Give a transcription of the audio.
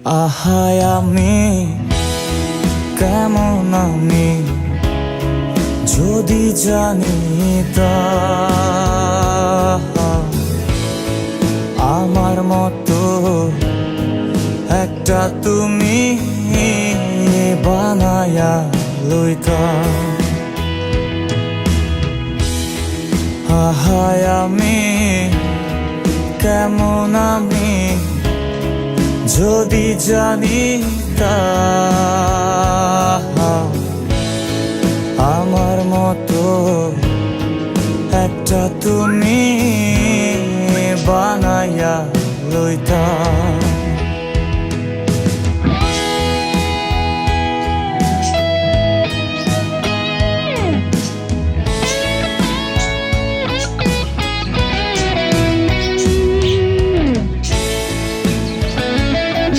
আহায় আমি কেমন আমি যদি জানিতাম আমার মতো একটা তুমি বানায়া লইতা। আহায় আমি কেমন আমি যদি জানিতাম আমার মতো একটা তুমি বানায়া লইতা।